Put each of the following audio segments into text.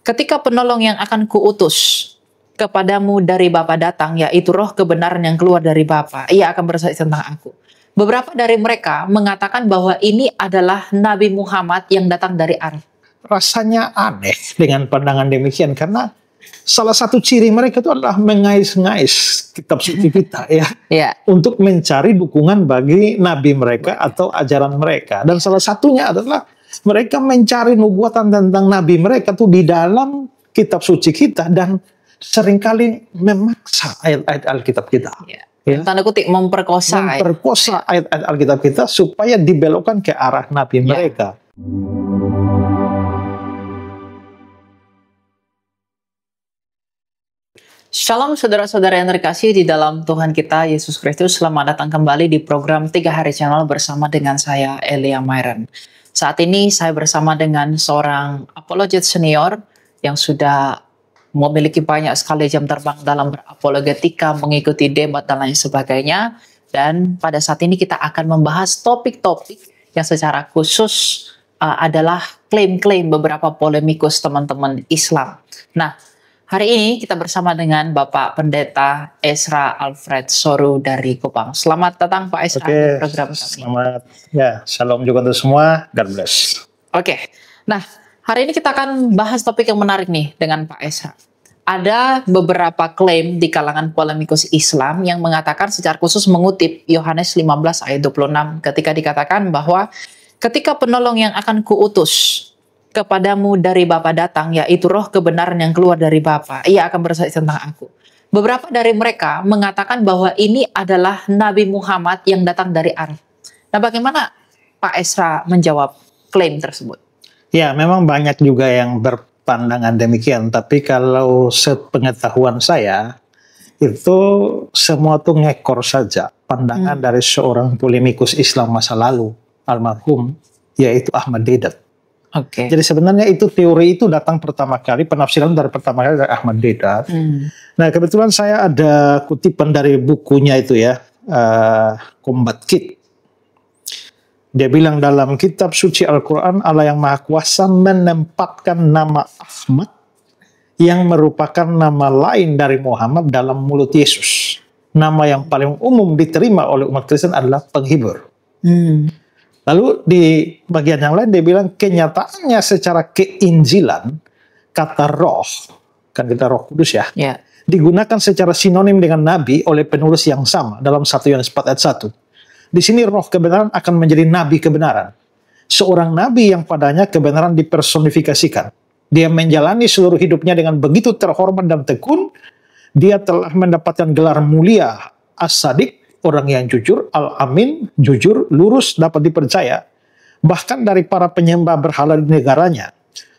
Ketika penolong yang akan kuutus kepadamu dari Bapa datang, yaitu roh kebenaran yang keluar dari Bapa, ia akan bersaksi tentang aku. Beberapa dari mereka mengatakan bahwa ini adalah Nabi Muhammad yang datang dari Arab. Rasanya aneh dengan pandangan demikian, karena salah satu ciri mereka itu adalah mengais-ngais kitab suci kita ya, untuk mencari dukungan bagi nabi mereka atau ajaran mereka. Dan salah satunya adalah mereka mencari nubuatan tentang nabi mereka tuh di dalam kitab suci kita, dan seringkali memaksa ayat-ayat Alkitab kita. Ya. Tanda kutip memperkosa ayat-ayat Alkitab kita supaya dibelokkan ke arah nabi mereka. Shalom saudara-saudara yang terkasih di dalam Tuhan kita Yesus Kristus. Selamat datang kembali di program 3 Hari Channel bersama dengan saya Elia Myron. Saat ini saya bersama dengan seorang apologet senior yang sudah memiliki banyak sekali jam terbang dalam berapologetika, mengikuti debat dan lain sebagainya. Dan pada saat ini kita akan membahas topik-topik yang secara khusus adalah klaim-klaim beberapa polemikus teman-teman Islam. Nah, hari ini kita bersama dengan Bapak Pendeta Ezra Alfred Soru dari Kupang. Selamat datang Pak Ezra di program kami. Selamat, shalom juga untuk semua. God bless. Nah hari ini kita akan bahas topik yang menarik nih dengan Pak Ezra. Ada beberapa klaim di kalangan polemikus Islam yang mengatakan secara khusus mengutip Yohanes 15 ayat 26 ketika dikatakan bahwa ketika penolong yang akan kuutus kepadamu dari Bapa datang, yaitu roh kebenaran yang keluar dari Bapa, ia akan bersaksi tentang aku. Beberapa dari mereka mengatakan bahwa ini adalah Nabi Muhammad yang datang dari Arab. Nah, bagaimana Pak Ezra menjawab klaim tersebut? Ya, memang banyak juga yang berpandangan demikian, tapi kalau sepengetahuan saya, itu semua tuh ngekor saja pandangan dari seorang polemikus Islam masa lalu, almarhum, yaitu Ahmad Deedat. Jadi sebenarnya itu teori itu datang pertama kali, penafsiran dari pertama kali dari Ahmad Deedat. Nah, kebetulan saya ada kutipan dari bukunya itu ya, Combat Kit. Dia bilang dalam kitab suci Al-Quran, Allah yang Maha Kuasa menempatkan nama Ahmad yang merupakan nama lain dari Muhammad dalam mulut Yesus. Nama yang paling umum diterima oleh umat Kristen adalah penghibur. Lalu di bagian yang lain dia bilang kenyataannya secara keinjilan kata roh, kan kita Roh Kudus ya, digunakan secara sinonim dengan nabi oleh penulis yang sama dalam 1 Yohanes 4 ayat 1. Di sini roh kebenaran akan menjadi nabi kebenaran. Seorang nabi yang padanya kebenaran dipersonifikasikan. Dia menjalani seluruh hidupnya dengan begitu terhormat dan tekun. Dia telah mendapatkan gelar mulia As-Sadiq, orang yang jujur, Al-Amin, jujur, lurus, dapat dipercaya. Bahkan dari para penyembah berhala di negaranya.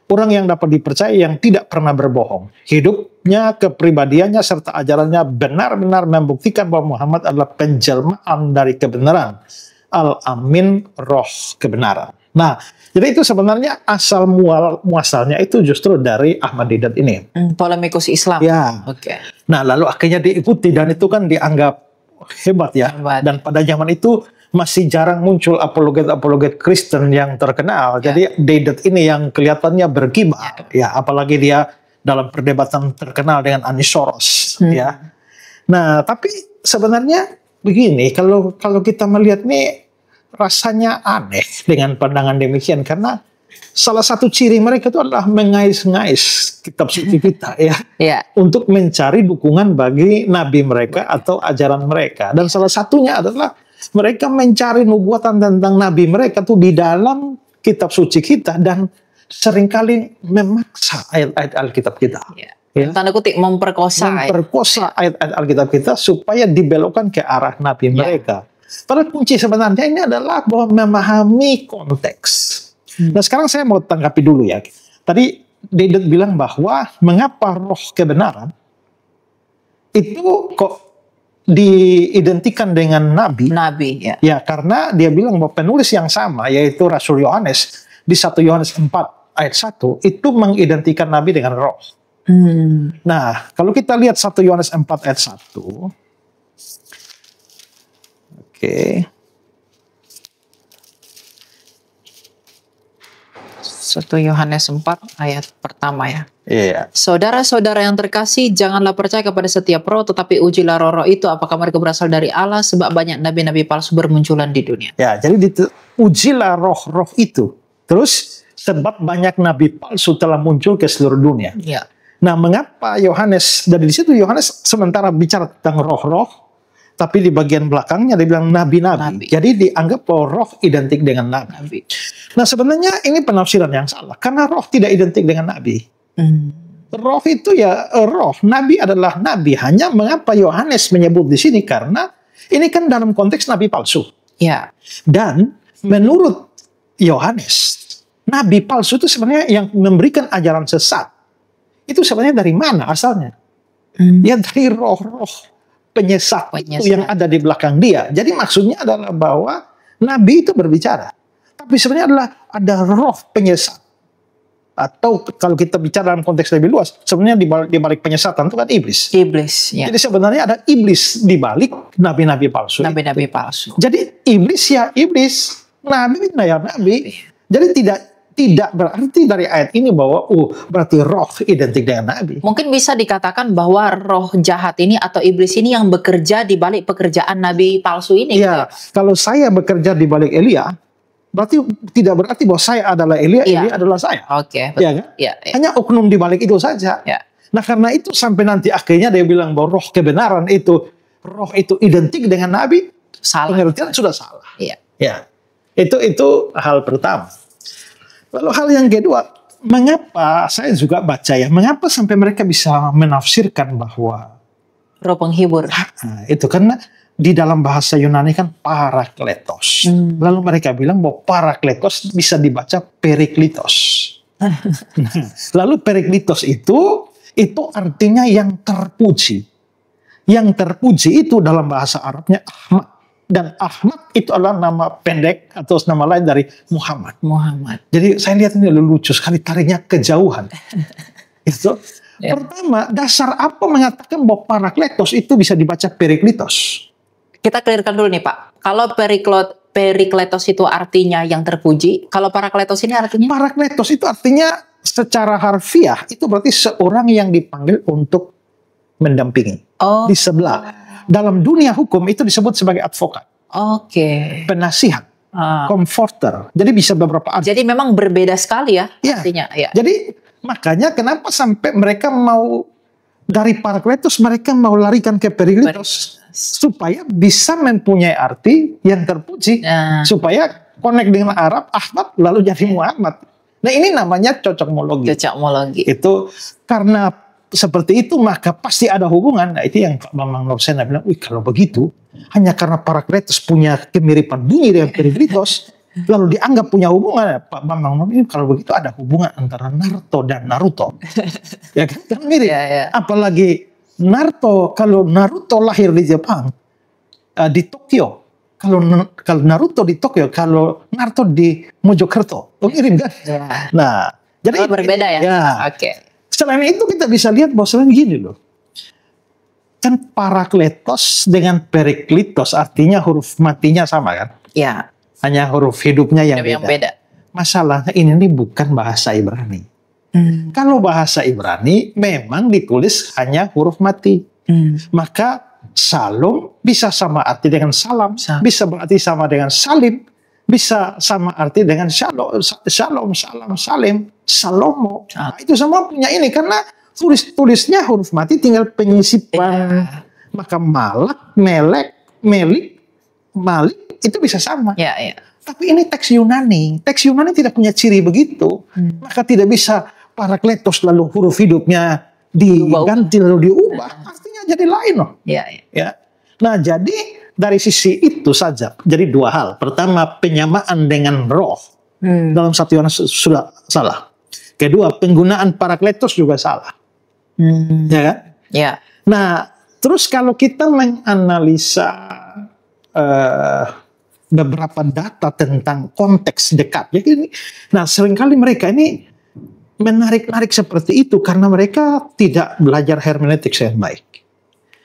Orang yang dapat dipercaya yang tidak pernah berbohong. Hidupnya, kepribadiannya, serta ajarannya benar-benar membuktikan bahwa Muhammad adalah penjelmaan dari kebenaran. Al-Amin, roh kebenaran. Nah, jadi itu sebenarnya asal muasalnya itu justru dari Ahmad Deedat ini. Polemikus Islam. Ya. Nah, lalu akhirnya diikuti dan itu kan dianggap hebat ya. Dan pada zaman itu masih jarang muncul apologet-apologet Kristen yang terkenal. Jadi Deedat ini yang kelihatannya berkibar. Ya, apalagi dia dalam perdebatan terkenal dengan Anies Soros. Ya. Nah, tapi sebenarnya begini, kalau kita melihat nih rasanya aneh dengan pandangan demikian, karena salah satu ciri mereka itu adalah mengais-ngais kitab suci kita ya, untuk mencari dukungan bagi nabi mereka atau ajaran mereka. Dan salah satunya adalah mereka mencari nubuatan tentang nabi mereka tuh di dalam kitab suci kita, dan seringkali memaksa ayat-ayat Alkitab kita. Tanda kutip memperkosa ayat-ayat Alkitab kita supaya dibelokkan ke arah nabi mereka. Padahal kunci sebenarnya ini adalah bahwa memahami konteks. Nah, sekarang saya mau tanggapi dulu ya. Tadi Deedat bilang bahwa mengapa roh kebenaran itu kok diidentikan dengan nabi. Ya, karena dia bilang bahwa penulis yang sama, yaitu Rasul Yohanes, di 1 Yohanes 4 ayat 1, itu mengidentikan nabi dengan roh. Nah, kalau kita lihat 1 Yohanes 4 ayat 1, 1 Yohanes 4 ayat pertama ya. Iya. Saudara-saudara yang terkasih, janganlah percaya kepada setiap roh, tetapi ujilah roh-roh itu apakah mereka berasal dari Allah, sebab banyak nabi-nabi palsu bermunculan di dunia. Ya, jadi ujilah roh-roh itu. Terus sebab banyak nabi palsu telah muncul ke seluruh dunia. Ya. Nah, mengapa Yohanes, dari situ Yohanes sementara bicara tentang roh-roh, tapi di bagian belakangnya dia bilang nabi-nabi. Jadi dianggap bahwa roh identik dengan nabi. Nah, sebenarnya ini penafsiran yang salah. Karena roh tidak identik dengan nabi. Roh itu ya roh. Nabi adalah nabi. Hanya mengapa Yohanes menyebut di sini? Karena ini kan dalam konteks nabi palsu. Ya. Dan menurut Yohanes, nabi palsu itu sebenarnya yang memberikan ajaran sesat. Itu sebenarnya dari mana asalnya? Ya dari roh-roh penyesat itu yang ada di belakang dia. Jadi maksudnya adalah bahwa nabi itu berbicara. Tapi sebenarnya adalah ada roh penyesat. Atau kalau kita bicara dalam konteks lebih luas, sebenarnya di balik penyesatan itu kan iblis. Iblis, ya. Jadi sebenarnya ada iblis di balik nabi-nabi palsu. Nabi-nabi palsu. Jadi iblis ya iblis, nabi ya nabi. Jadi tidak berarti dari ayat ini bahwa berarti roh identik dengan nabi. Mungkin bisa dikatakan bahwa roh jahat ini atau iblis ini yang bekerja di balik pekerjaan nabi palsu ini. Iya, kalau saya bekerja di balik Elia, berarti tidak berarti bahwa saya adalah Elia, Elia adalah saya. Oke, ya kan? Ya. Hanya oknum di balik itu saja. Ya. Nah, karena itu sampai nanti akhirnya dia bilang bahwa roh kebenaran itu, roh itu identik dengan nabi, Salah. pengertian sudah salah. Iya. Ya. Itu hal pertama. Lalu hal yang kedua, mengapa saya juga baca ya, mengapa sampai mereka bisa menafsirkan bahwa roh penghibur. Itu karena di dalam bahasa Yunani kan parakletos. Lalu mereka bilang bahwa parakletos bisa dibaca periklitos. Lalu periklitos itu artinya yang terpuji. Yang terpuji itu dalam bahasa Arabnya Ahmad. Dan Ahmad itu adalah nama pendek atau nama lain dari Muhammad. Jadi saya lihat ini lucu sekali, tariknya kejauhan. Itu pertama, dasar apa mengatakan bahwa parakletos itu bisa dibaca periklitos? Kita clearkan dulu nih Pak. Kalau perikletos itu artinya yang terpuji, kalau parakletos ini artinya? Parakletos itu artinya secara harfiah itu berarti seorang yang dipanggil untuk mendampingi di sebelah. Dalam dunia hukum itu disebut sebagai advokat. Oke. Penasihat. Comforter. Jadi bisa beberapa arti. Jadi memang berbeda sekali ya artinya. Ya. Jadi makanya kenapa sampai mereka mau dari parakletos mereka mau larikan ke periklitos supaya bisa mempunyai arti yang terpuji. Supaya connect dengan Arab, Ahmad lalu jadi Muhammad. Nah ini namanya cocokmologi. Itu karena seperti itu maka pasti ada hubungan. Nah itu yang Pak Bambang Lobsena bilang, kalau begitu hanya karena parakletos punya kemiripan bunyi dengan periklitos lalu dianggap punya hubungan. Pak Bambang Lobsena, kalau begitu ada hubungan antara Naruto dan Naruto. Ya kan mirip. Apalagi kalau Naruto lahir di Jepang, di Tokyo. Kalau Naruto di Tokyo, kalau Naruto di Mojokerto, mirip kan? Nah, jadi berbeda ya. Oke. Selain itu kita bisa lihat bahwa selain gini loh. Kan parakletos dengan periklitos artinya huruf matinya sama kan? Ya. Hanya huruf hidupnya yang beda. Masalahnya ini bukan bahasa Ibrani. Kalau bahasa Ibrani memang ditulis hanya huruf mati. Maka Shalom bisa sama arti dengan salam. Bisa berarti sama dengan salim. Bisa sama arti dengan shalom, salam, salim, salomo. Nah, itu semua punya ini karena tulisnya huruf mati tinggal penyisipan. Maka malak, melek, melik, malik itu bisa sama. Tapi ini teks Yunani. Teks Yunani tidak punya ciri begitu. Maka tidak bisa parakletos lalu huruf hidupnya diganti lalu diubah. Artinya jadi lain loh. Ya. Nah jadi dari sisi itu saja, jadi dua hal. Pertama, penyamaan dengan roh dalam 1 Yohanes sudah salah. Kedua, penggunaan parakletos juga salah. Ya kan? Ya. Nah, terus kalau kita menganalisa beberapa data tentang konteks dekat, nah seringkali mereka ini menarik-narik seperti itu karena mereka tidak belajar hermeneutik yang baik.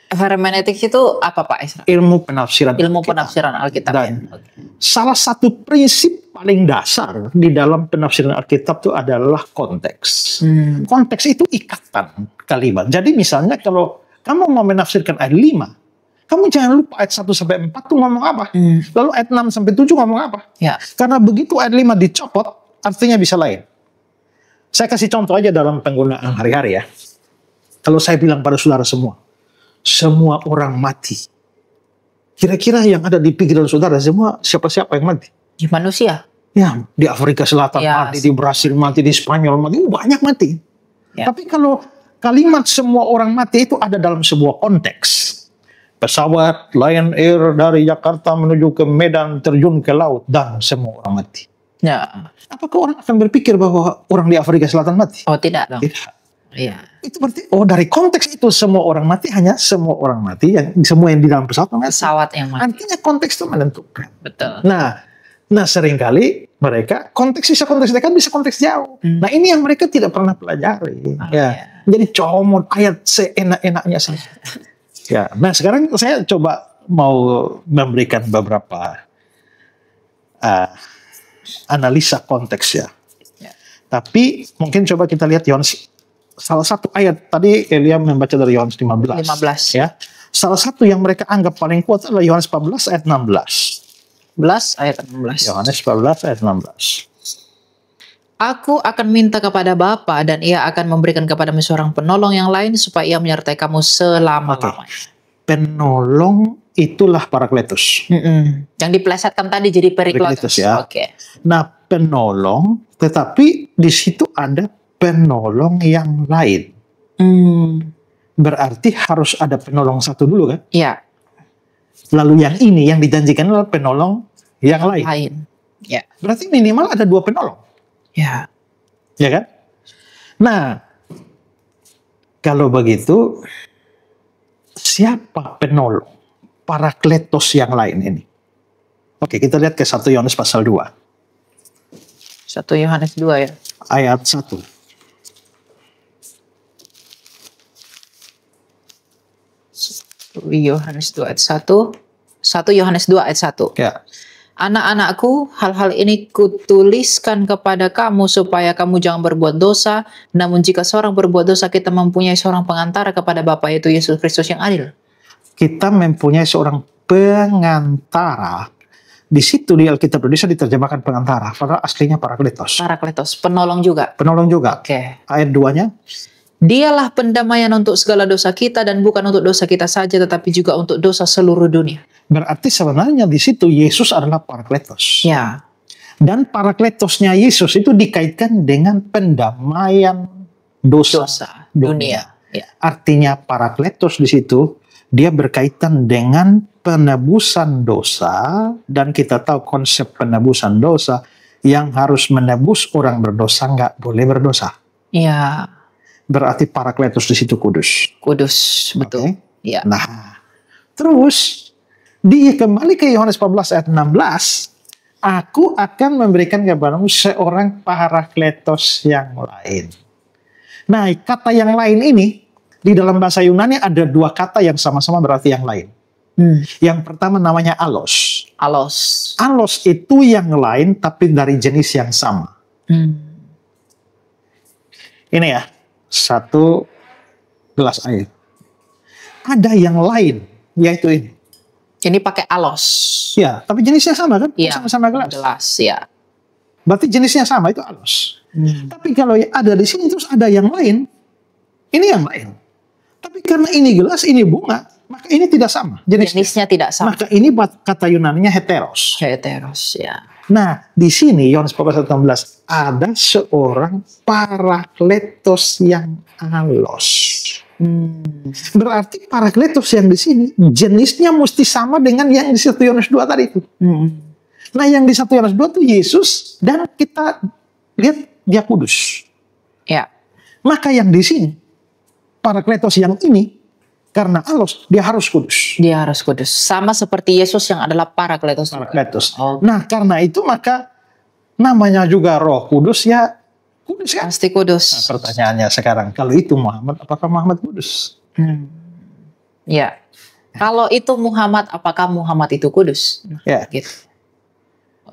Hermenetik itu apa Pak Isra? Ilmu penafsiran. Ilmu Alkitab. penafsiran Alkitab. Dan Ya. Oke. salah satu prinsip paling dasar di dalam penafsiran Alkitab itu adalah konteks. Konteks itu ikatan kalimat. Jadi misalnya kalau kamu mau menafsirkan ayat 5, kamu jangan lupa ayat 1 sampai 4 itu ngomong apa. Lalu ayat 6 sampai 7 ngomong apa. Ya. Karena begitu ayat 5 dicopot, artinya bisa lain. Saya kasih contoh aja dalam penggunaan hari-hari ya. Kalau saya bilang pada saudara semua orang mati. Kira-kira yang ada di pikiran saudara semua siapa-siapa yang mati? Di manusia. Ya, di Afrika Selatan Ya. mati, di Brasil mati, di Spanyol mati, banyak mati. Ya. Tapi kalau kalimat semua orang mati itu ada dalam sebuah konteks. Pesawat Lion Air dari Jakarta menuju ke Medan terjun ke laut dan semua orang mati. Ya. Apakah orang akan berpikir bahwa orang di Afrika Selatan mati? Oh tidak dong. Tidak. Iya. Itu berarti dari konteks itu semua orang mati, hanya semua orang mati, semua yang di dalam pesawat mati. Pesawat yang mati. Artinya konteks itu menentukan. Betul. Nah seringkali mereka konteks bisa konteks dekat, bisa konteks jauh. Nah ini yang mereka tidak pernah pelajari. Iya. Jadi comot ayat seenak-enaknya saja. Ya. Nah sekarang saya coba mau memberikan beberapa analisa konteks ya. Tapi mungkin coba kita lihat Yohanes. Salah satu ayat tadi Elia membaca dari Yohanes 15. Ya. Salah satu yang mereka anggap paling kuat adalah Yohanes 14 ayat 16. 11 ayat 16. Yohanes 14 ayat 16. Aku akan minta kepada Bapa dan ia akan memberikan kepadamu seorang penolong yang lain supaya ia menyertai kamu selama-lamanya. Penolong itulah Parakletos. Yang dipelesetkan tadi jadi Perikletos ya. Oke. Nah penolong, tetapi di situ ada penolong yang lain. Berarti harus ada penolong satu dulu kan? Iya. Lalu yang ini yang dijanjikan adalah penolong yang lain. Ya. Berarti minimal ada 2 penolong. Ya. Ya kan? Nah, kalau begitu siapa penolong Parakletos yang lain ini? Oke, kita lihat ke 1 Yohanes pasal 2. 1 Yohanes 2 ya. Ayat 1. Yohanes 2 ayat 1. 1 Yohanes 2 ayat 1. Ya. Anak-anakku, hal-hal ini kutuliskan kepada kamu supaya kamu jangan berbuat dosa. Namun jika seorang berbuat dosa, kita mempunyai seorang pengantara kepada Bapa, yaitu Yesus Kristus yang adil. Kita mempunyai seorang pengantara. Di situ di Alkitab Indonesia diterjemahkan pengantara, padahal aslinya Parakletos. Parakletos, penolong juga. Penolong juga. Oke. Ayat 2-nya. Dialah pendamaian untuk segala dosa kita dan bukan untuk dosa kita saja, tetapi juga untuk dosa seluruh dunia. Berarti sebenarnya di situ Yesus adalah Parakletos. Ya. Dan Parakletosnya Yesus itu dikaitkan dengan pendamaian dosa dunia. Ya. Artinya Parakletos di situ dia berkaitan dengan penebusan dosa, dan kita tahu konsep penebusan dosa, yang harus menebus orang berdosa nggak boleh berdosa. Ya. Berarti Parakletos di situ kudus. Kudus, betul. Okay? Ya. Nah, terus kembali ke Yohanes 14 ayat 16, aku akan memberikan kepadamu seorang Parakletos yang lain. Nah, kata yang lain ini di dalam bahasa Yunani ada 2 kata yang sama-sama berarti yang lain. Yang pertama namanya alos. Alos. Alos itu yang lain tapi dari jenis yang sama. Ini ya, 1 gelas air. Ada yang lain, yaitu ini. Ini pakai alos. Ya, tapi jenisnya sama kan? Ya, Sama-sama gelas. Gelas, ya. Berarti jenisnya sama, itu alos. Tapi kalau ada di sini terus ada yang lain, ini yang lain. Tapi karena ini gelas, ini bunga, maka ini tidak sama. Jenisnya tidak sama. Maka ini kata Yunaninya heteros. Heteros, ya. Nah, di sini Yohanes 14:16 ada seorang Parakletos yang alos. Berarti Parakletos yang di sini jenisnya mesti sama dengan yang di 1 Yohanes 2 tadi itu. Nah, yang di 1 Yohanes 2 itu Yesus, dan kita lihat dia kudus. Ya. Maka yang di sini Parakletos yang ini karena alos dia harus kudus. Dia harus kudus. Sama seperti Yesus yang adalah Parakletos. Parakletos. Oh. Nah, karena itu maka namanya juga Roh Kudus, ya kudus kan? Pasti kudus. Nah, pertanyaannya sekarang, kalau itu Muhammad, apakah Muhammad kudus? Ya. Kalau itu Muhammad, apakah Muhammad itu kudus? Nah, Ya. gitu.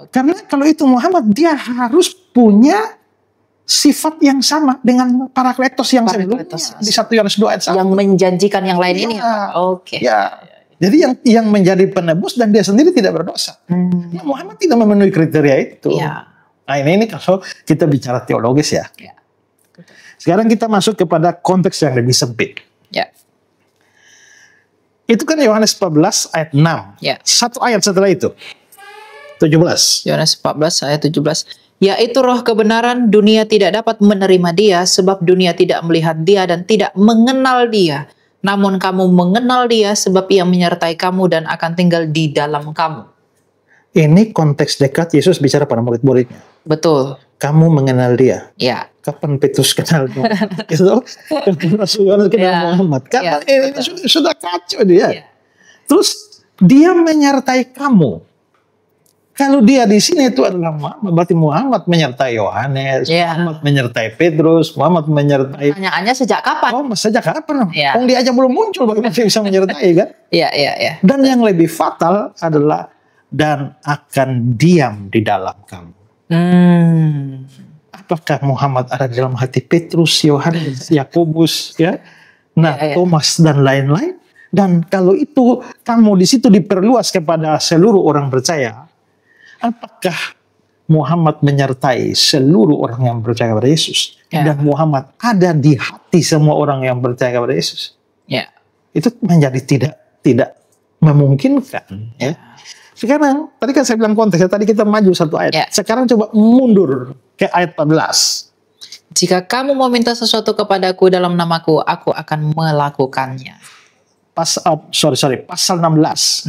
Karena kalau itu Muhammad, dia harus punya sifat yang sama dengan Parakletos yang sebelumnya Parakletos. di 1 Yohanes 2 ayat 1. Yang menjanjikan yang lain ini. Ya. Oke. Ya. Jadi yang menjadi penebus dan dia sendiri tidak berdosa. Nah, Muhammad tidak memenuhi kriteria itu. Ya. Nah ini kalau kita bicara teologis ya. Ya. Sekarang kita masuk kepada konteks yang lebih sempit. Ya. Itu kan Yohanes 14 ayat 6. Ya. Satu ayat setelah itu. 17. Yohanes 14 ayat 17. Yaitu roh kebenaran, dunia tidak dapat menerima dia sebab dunia tidak melihat dia dan tidak mengenal dia. Namun kamu mengenal dia sebab ia menyertai kamu dan akan tinggal di dalam kamu. Ini konteks dekat Yesus bicara pada murid-muridnya. Betul. Kamu mengenal dia. Ya. Kapan Petrus kenal Muhammad? Gitu. Kapan Rasul Yohanes kenal Ya. Muhammad? Karena Ya, ini sudah kacau dia. Ya. Terus dia menyertai kamu. Kalau dia di sini itu adalah Muhammad, berarti Muhammad menyertai Yohanes, Ya. Muhammad menyertai Petrus, Muhammad menyertai. Pertanyaannya sejak kapan? Oh, sejak kapan? Ya. Dia aja belum muncul, bagaimana dia bisa menyertai kan? Iya, iya, iya. Dan yang lebih fatal adalah dan akan diam di dalam kamu. Apakah Muhammad ada di dalam hati Petrus, Yohanes, Yakobus, ya? Nah, Ya, ya. Thomas dan lain-lain. Dan kalau itu kamu di situ diperluas kepada seluruh orang percaya, apakah Muhammad menyertai seluruh orang yang percaya kepada Yesus? Ya. Dan Muhammad ada di hati semua orang yang percaya kepada Yesus? Ya. Itu menjadi tidak memungkinkan. Ya. Sekarang, tadi kan saya bilang konteksnya, tadi kita maju satu ayat. Ya. Sekarang coba mundur ke ayat 14. Jika kamu mau minta sesuatu kepadaku dalam namaku, aku akan melakukannya. Pasal 16. 16.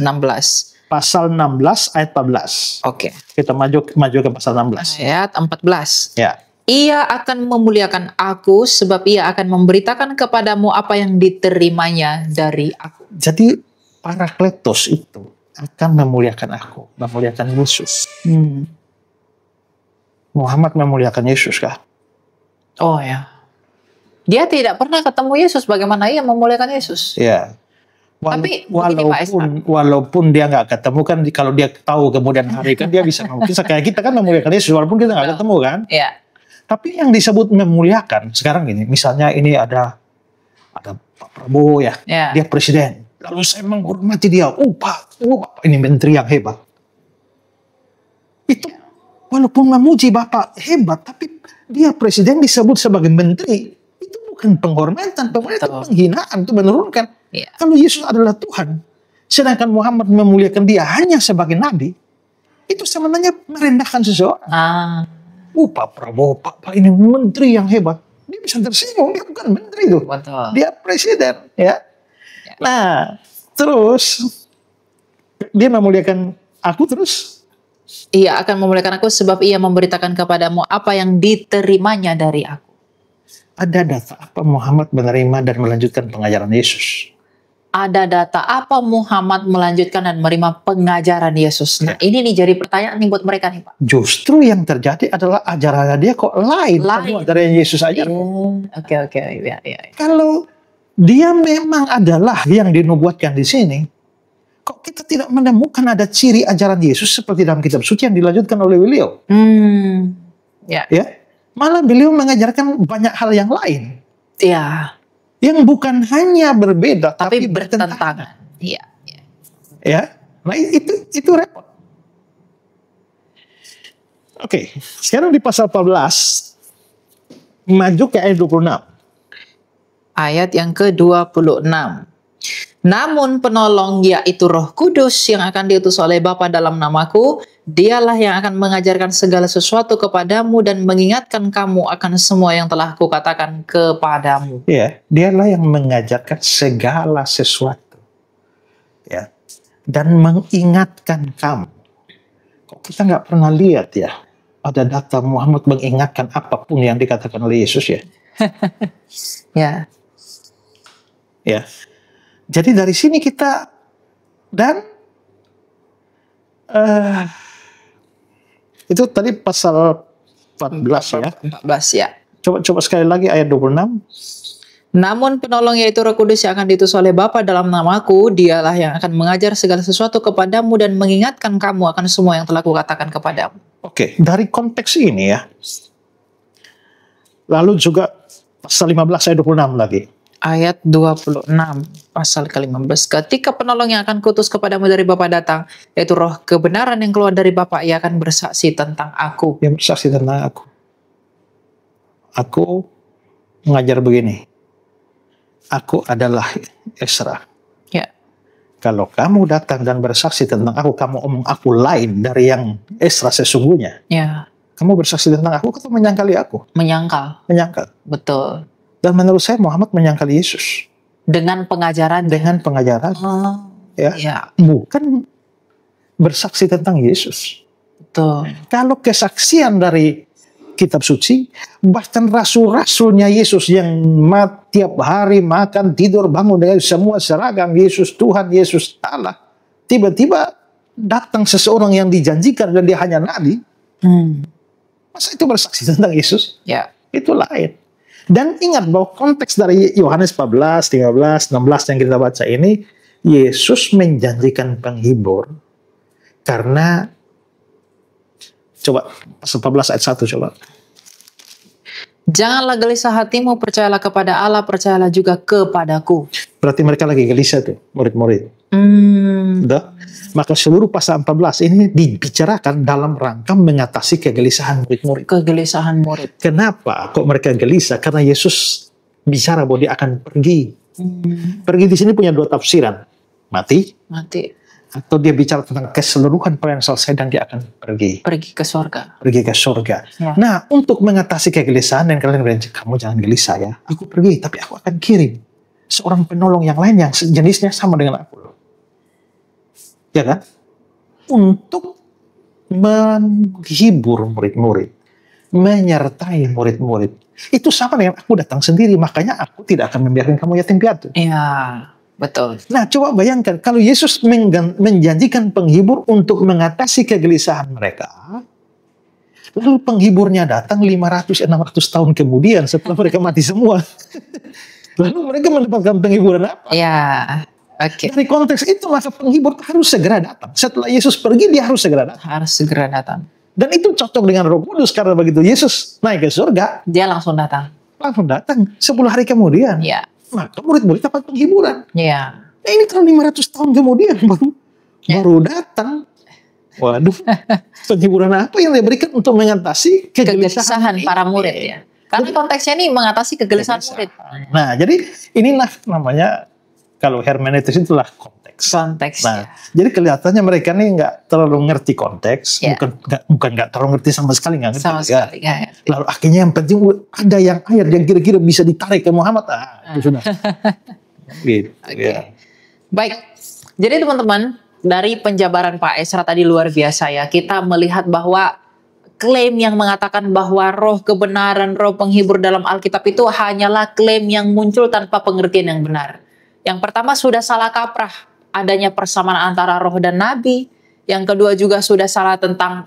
Pasal 16 ayat 14. Oke. Kita maju ke pasal 16. Ayat 14. Ya. Ia akan memuliakan aku sebab ia akan memberitakan kepadamu apa yang diterimanya dari aku. Jadi Parakletos itu akan memuliakan aku, memuliakan Yesus. Muhammad memuliakan Yesus kah? Oh ya. Dia tidak pernah ketemu Yesus. Bagaimana ia memuliakan Yesus? Ya. Tapi begini, Pak Ishak. Walaupun dia nggak ketemu kan, kalau dia tahu kemudian hari kan dia bisa mungkin kayak kita kan memuliakan Yesus walaupun kita nggak ketemu kan. Ya. Tapi yang disebut memuliakan sekarang ini, misalnya ini ada Pak Prabowo ya, Ya. dia presiden. Lalu saya menghormati dia, Pak, ini menteri yang hebat. Itu walaupun memuji Bapak hebat, tapi dia presiden disebut sebagai menteri. Itu bukan penghormatan, itu penghinaan, itu menurunkan. Ya. Kalau Yesus adalah Tuhan, sedangkan Muhammad memuliakan dia hanya sebagai nabi, itu sebenarnya merendahkan seseorang. Pak Prabowo, Pak ini menteri yang hebat. Dia bisa tersinggung, dia bukan menteri itu. Betul. Dia presiden, ya. Nah, terus dia memuliakan aku terus. Ia akan memuliakan aku sebab ia memberitakan kepadamu apa yang diterimanya dari aku. Ada data apa Muhammad menerima dan melanjutkan pengajaran Yesus? Ada data apa Muhammad melanjutkan dan menerima pengajaran Yesus? Nah, ini nih jadi pertanyaan nih buat mereka nih, Pak. Justru yang terjadi adalah ajarannya dia kok lain semua dari yang Yesus ajarkan. Oke. Ya. Kalau dia memang adalah yang dinubuatkan di sini, kok kita tidak menemukan ada ciri ajaran Yesus seperti dalam kitab suci yang dilanjutkan oleh beliau? Ya. Malah beliau mengajarkan banyak hal yang lain. Ya. Yang bukan hanya berbeda tapi bertentangan. Iya. Ya. Nah itu repot. Oke, sekarang di pasal 14 maju ke ayat 26. Ayat yang ke-26. Namun penolong yaitu Roh Kudus yang akan diutus oleh Bapa dalam namaku, dialah yang akan mengajarkan segala sesuatu kepadamu dan mengingatkan kamu akan semua yang telah kukatakan kepadamu. Ya, dialah yang mengajarkan segala sesuatu. Ya. Dan mengingatkan kamu. Kok kita nggak pernah lihat ya, ada data Muhammad mengingatkan apapun yang dikatakan oleh Yesus ya. Ya. Ya. Jadi dari sini kita dan itu tadi pasal 14 ya. 14 ya. Coba sekali lagi ayat 26. Namun penolong yaitu Roh Kudus yang akan diutus oleh Bapa dalam namaku, dialah yang akan mengajar segala sesuatu kepadamu dan mengingatkan kamu akan semua yang telah kukatakan kepadamu. Oke, dari konteks ini ya. Lalu juga pasal 15 ayat 26 lagi. Ayat 26 pasal ke-15. Ketika penolong yang akan kutus kepadamu dari Bapa datang, yaitu Roh kebenaran yang keluar dari Bapa, ia akan bersaksi tentang aku. Yang bersaksi tentang aku. Aku mengajar begini. Aku adalah Esra. Ya. Kalau kamu datang dan bersaksi tentang aku, kamu omong aku lain dari yang Esra sesungguhnya. Ya. Kamu bersaksi tentang aku, kamu menyangkali aku. Menyangkal. Menyangkal. Betul. Dan menurut saya Muhammad menyangkali Yesus. Dengan pengajaran. Dengan pengajaran. Oh, Ya. ya. Bukan bersaksi tentang Yesus. Betul. Kalau kesaksian dari kitab suci, bahkan rasul-rasulnya Yesus yang tiap hari makan, tidur, bangun dengan semua seragam Yesus Tuhan, Yesus Allah. Tiba-tiba datang seseorang yang dijanjikan dan dia hanya nabi. Masa itu bersaksi tentang Yesus? Ya. Itu lain. Dan ingat bahwa konteks dari Yohanes 14, 13, 16 yang kita baca ini, Yesus menjanjikan penghibur. Karena, coba, pasal 14 ayat 1 coba. Janganlah gelisah hatimu, percayalah kepada Allah, percayalah juga kepadaku. Berarti mereka lagi gelisah tuh, murid-murid. Udah. Maka seluruh pasal 14 ini dibicarakan dalam rangka mengatasi kegelisahan murid-murid. Kegelisahan murid. Kenapa kok mereka gelisah? Karena Yesus bicara bahwa dia akan pergi. Pergi di sini punya dua tafsiran. Mati. Atau dia bicara tentang keseluruhan pelayanan selesai dan dia akan pergi. Pergi ke surga. Pergi ke surga. Ya. Nah, untuk mengatasi kegelisahan dan kalian bilang, kamu jangan gelisah ya. Aku pergi, tapi aku akan kirim seorang penolong yang lain yang jenisnya sama dengan aku. Ya kan? Untuk menghibur murid-murid, menyertai murid-murid. Itu sama dengan aku datang sendiri, makanya aku tidak akan membiarkan kamu yatim piatu. Iya, betul. Nah, coba bayangkan kalau Yesus menjanjikan penghibur untuk mengatasi kegelisahan mereka, lalu penghiburnya datang 500-600 tahun kemudian setelah mereka mati semua. Lalu mereka mendapatkan penghiburan apa? Iya. Oke. Dari konteks itu maka penghibur harus segera datang. Setelah Yesus pergi dia harus segera datang. Harus segera datang. Dan itu cocok dengan Roh Kudus karena begitu Yesus naik ke surga, dia langsung datang. Langsung datang 10 hari kemudian. Iya. Maka murid-murid dapat penghiburan. Iya. Nah, ini kalau 500 tahun kemudian baru datang. Waduh. Penghiburan apa yang diberikan untuk mengatasi kegelisahan para murid ya. Karena konteksnya ini mengatasi kegelisahan murid. Nah, jadi inilah namanya kalau hermeneutis itulah konteks. Nah, jadi kelihatannya mereka nih nggak terlalu ngerti konteks, bukan nggak terlalu ngerti sama sekali nggak ngerti. Sama sekali nggak ngerti. Lalu akhirnya yang penting ada yang ayat yang kira-kira bisa ditarik ke Muhammad, itu sudah. Gitu. Ya. Baik, jadi teman-teman dari penjabaran Pak Esra tadi luar biasa ya. Kita melihat bahwa klaim yang mengatakan bahwa roh kebenaran, roh penghibur dalam Alkitab itu hanyalah klaim yang muncul tanpa pengertian yang benar. Yang pertama sudah salah kaprah adanya persamaan antara roh dan nabi. Yang kedua juga sudah salah tentang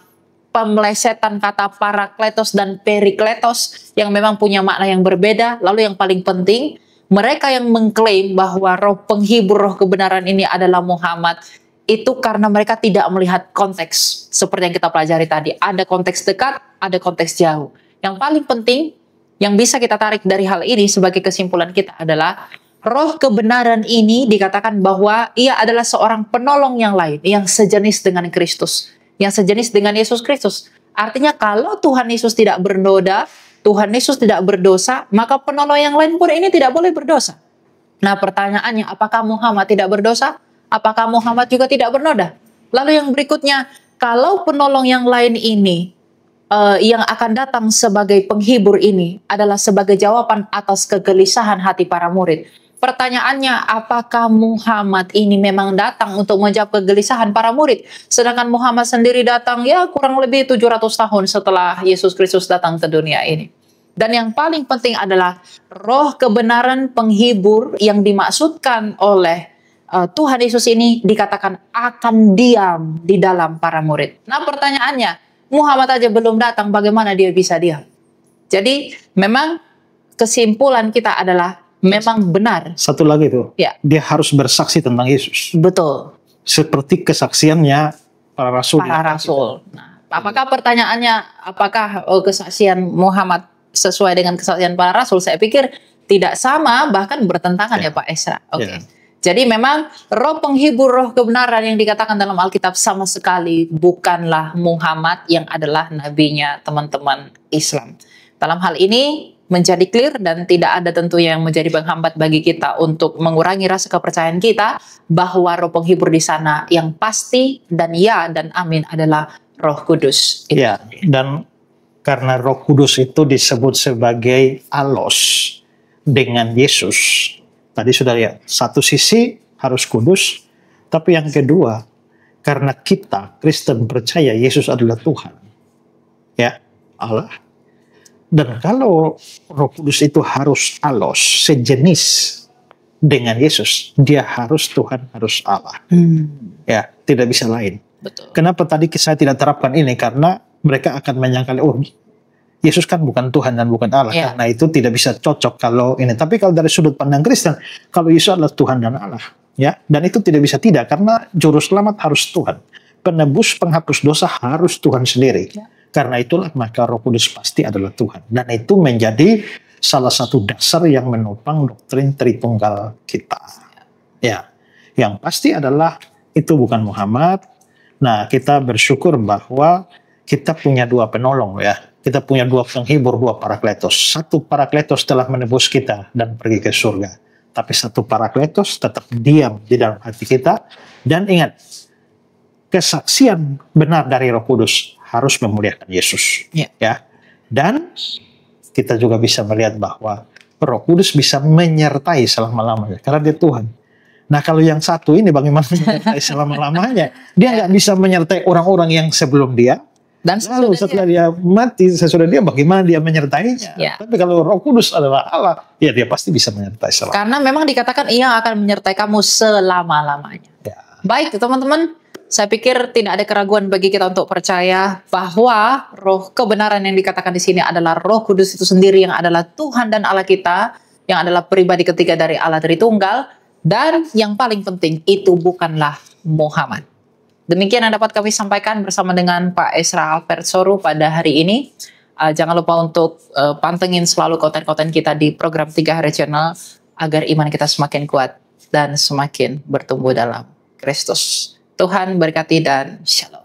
pemelesetan kata parakletos dan perikletos yang memang punya makna yang berbeda. Lalu yang paling penting, mereka yang mengklaim bahwa roh penghibur, roh kebenaran ini adalah Muhammad, itu karena mereka tidak melihat konteks. Seperti yang kita pelajari tadi, ada konteks dekat, ada konteks jauh. Yang paling penting, yang bisa kita tarik dari hal ini sebagai kesimpulan kita adalah roh kebenaran ini dikatakan bahwa ia adalah seorang penolong yang lain, yang sejenis dengan Kristus, yang sejenis dengan Yesus Kristus. Artinya kalau Tuhan Yesus tidak bernoda, Tuhan Yesus tidak berdosa, maka penolong yang lain pun ini tidak boleh berdosa. Nah pertanyaannya, apakah Muhammad tidak berdosa? Apakah Muhammad juga tidak bernoda? Lalu yang berikutnya, kalau penolong yang lain ini, yang akan datang sebagai penghibur ini adalah sebagai jawaban atas kegelisahan hati para murid. Pertanyaannya, apakah Muhammad ini memang datang untuk menjawab kegelisahan para murid? Sedangkan Muhammad sendiri datang ya kurang lebih 700 tahun setelah Yesus Kristus datang ke dunia ini. Dan yang paling penting adalah roh kebenaran penghibur yang dimaksudkan oleh Tuhan Yesus ini dikatakan akan diam di dalam para murid. Nah pertanyaannya, Muhammad aja belum datang, bagaimana dia bisa diam? Jadi memang kesimpulan kita adalah memang benar. Satu lagi itu, Ya. dia harus bersaksi tentang Yesus. Betul. Seperti kesaksiannya para rasul. Para rasul. Nah, apakah pertanyaannya, apakah kesaksian Muhammad sesuai dengan kesaksian para rasul? Saya pikir tidak sama, bahkan bertentangan ya Pak Esra. Oke. Ya. Jadi memang roh penghibur, roh kebenaran yang dikatakan dalam Alkitab sama sekali bukanlah Muhammad yang adalah nabinya teman-teman Islam. Dalam hal ini menjadi clear dan tidak ada tentunya yang menjadi penghambat bagi kita untuk mengurangi rasa kepercayaan kita bahwa roh penghibur di sana yang pasti dan ya dan amin adalah Roh Kudus. Ya, dan karena Roh Kudus itu disebut sebagai alos dengan Yesus. Tadi sudah lihat, satu sisi harus kudus, tapi yang kedua, karena kita Kristen percaya Yesus adalah Tuhan. Ya, Allah. Dan kalau Roh Kudus itu harus alos, sejenis dengan Yesus, dia harus Tuhan, harus Allah. Ya, tidak bisa lain. Betul. Kenapa tadi saya tidak terapkan ini? Karena mereka akan menyangka, oh Yesus kan bukan Tuhan dan bukan Allah. Ya. Karena itu tidak bisa cocok kalau ini. Tapi kalau dari sudut pandang Kristen, kalau Yesus adalah Tuhan dan Allah, ya, dan itu tidak bisa tidak, karena juru selamat harus Tuhan. Penebus penghapus dosa harus Tuhan sendiri. Ya. Karena itulah maka Roh Kudus pasti adalah Tuhan. Dan itu menjadi salah satu dasar yang menopang doktrin Tritunggal kita. Ya, yang pasti adalah itu bukan Muhammad. Nah, kita bersyukur bahwa kita punya dua penolong ya. Kita punya dua penghibur, dua parakletos. Satu parakletos telah menebus kita dan pergi ke surga. Tapi satu parakletos tetap diam di dalam hati kita. Dan ingat, kesaksian benar dari Roh Kudus harus memuliakan Yesus. Ya. Dan kita juga bisa melihat bahwa Roh Kudus bisa menyertai selama-lamanya. Karena dia Tuhan. Nah, kalau yang satu ini bagaimana menyertai selama-lamanya? Dia nggak bisa menyertai orang-orang yang sebelum dia. Dan lalu setelah dia mati, sesudah dia bagaimana dia menyertainya. Ya. Tapi kalau Roh Kudus adalah Allah, ya dia pasti bisa menyertai selama. Karena memang dikatakan ia akan menyertai kamu selama-lamanya. Ya. Baik teman-teman, saya pikir tidak ada keraguan bagi kita untuk percaya bahwa roh kebenaran yang dikatakan di sini adalah Roh Kudus itu sendiri yang adalah Tuhan dan Allah kita, yang adalah pribadi ketiga dari Allah Tritunggal, dan yang paling penting itu bukanlah Muhammad. Demikian yang dapat kami sampaikan bersama dengan Pak Esra Albert Soru pada hari ini. Jangan lupa untuk pantengin selalu konten-konten kita di program 3 Hari Channel agar iman kita semakin kuat dan semakin bertumbuh dalam Kristus. Tuhan berkati dan shalom.